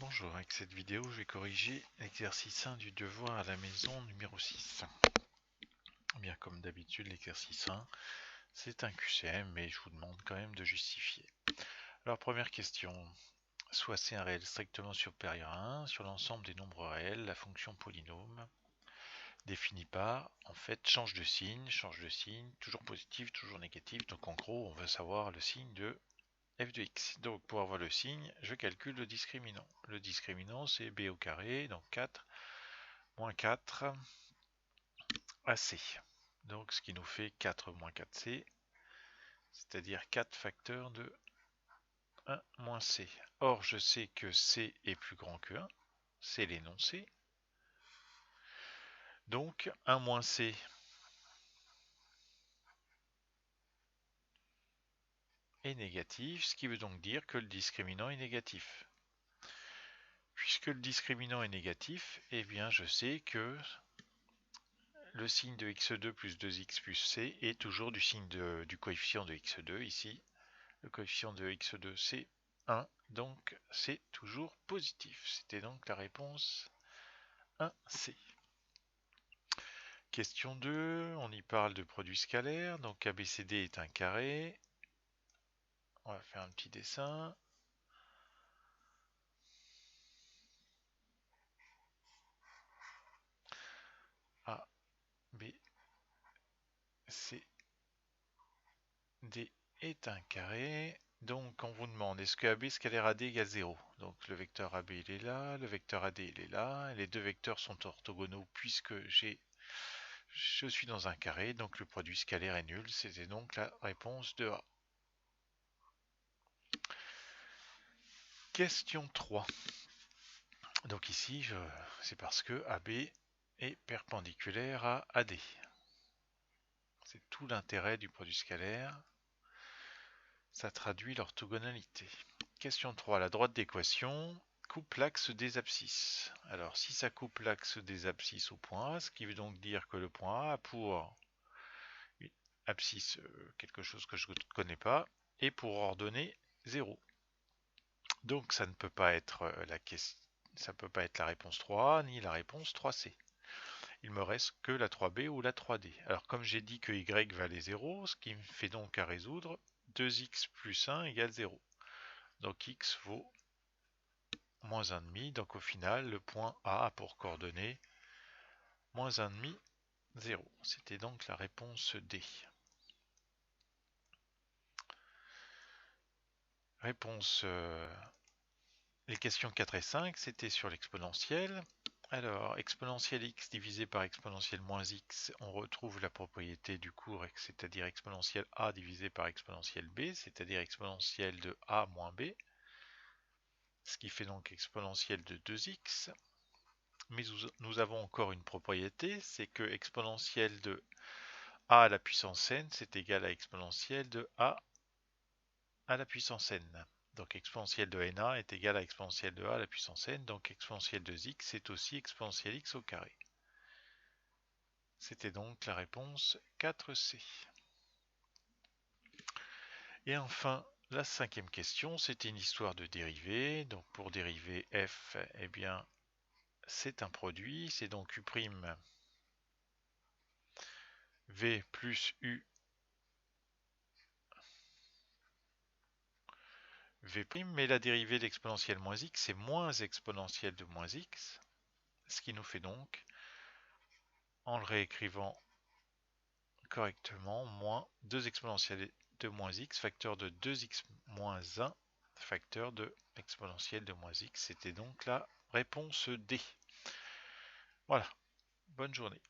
Bonjour, avec cette vidéo, je vais corriger l'exercice 1 du devoir à la maison numéro 6. Bien comme d'habitude, l'exercice 1, c'est un QCM, mais je vous demande quand même de justifier. Alors première question, soit C un réel strictement supérieur à 1, sur l'ensemble des nombres réels, la fonction polynôme définie par, en fait, change de signe, toujours positif, toujours négatif, donc en gros, on veut savoir le signe de f de x. Donc pour avoir le signe, je calcule le discriminant. Le discriminant c'est b au carré, donc 4 moins 4 AC. Donc ce qui nous fait 4 moins 4C, c'est-à-dire 4 facteurs de 1 moins C. Or je sais que C est plus grand que 1, c'est l'énoncé. Donc 1 moins C est négatif, ce qui veut donc dire que le discriminant est négatif. Puisque le discriminant est négatif, eh bien je sais que le signe de x2 plus 2x plus c est toujours du signe du coefficient de x2 ici. Le coefficient de x2 c'est 1, donc c'est toujours positif. C'était donc la réponse 1C. Question 2, on y parle de produit scalaire, donc ABCD est un carré. On va faire un petit dessin. A, B, C, D est un carré. Donc on vous demande, est-ce que AB scalaire AD égale 0? Donc le vecteur AB il est là, le vecteur AD il est là, et les deux vecteurs sont orthogonaux puisque je suis dans un carré, donc le produit scalaire est nul. C'était donc la réponse de A. Question 3. Donc ici, c'est parce que AB est perpendiculaire à AD. C'est tout l'intérêt du produit scalaire. Ça traduit l'orthogonalité. Question 3. La droite d'équation coupe l'axe des abscisses. Alors si ça coupe l'axe des abscisses au point A, ce qui veut donc dire que le point A a pour une abscisse quelque chose que je ne connais pas, et pour ordonnée 0. Donc ça ne peut pas être la réponse 3 ni la réponse 3C. Il me reste que la 3B ou la 3D. Alors comme j'ai dit que y valait 0, ce qui me fait donc à résoudre 2x plus 1 égale 0. Donc x vaut moins 1,5. Donc au final, le point A a pour coordonnée moins 1,5, 0. C'était donc la réponse D. Réponse les questions 4 et 5, c'était sur l'exponentielle. Alors, exponentielle x divisé par exponentielle moins x, on retrouve la propriété du cours, c'est-à-dire exponentielle a divisé par exponentielle b, c'est-à-dire exponentielle de a moins b, ce qui fait donc exponentielle de 2x. Mais nous avons encore une propriété, c'est que exponentielle de a à la puissance n, c'est égal à exponentielle de a à la puissance n. Donc exponentielle de na est égale à exponentielle de a à la puissance n, donc exponentielle de x c'est aussi exponentielle x au carré. C'était donc la réponse 4C. Et enfin, la cinquième question, c'était une histoire de dérivée. Donc pour dériver f, eh bien, c'est un produit, c'est donc u' v plus u v', mais la dérivée de l'exponentielle moins x, c'est moins exponentielle de moins x, ce qui nous fait donc, en le réécrivant correctement, moins 2 exponentielle de moins x, facteur de 2x moins 1, facteur de exponentielle de moins x. C'était donc la réponse D. Voilà, bonne journée.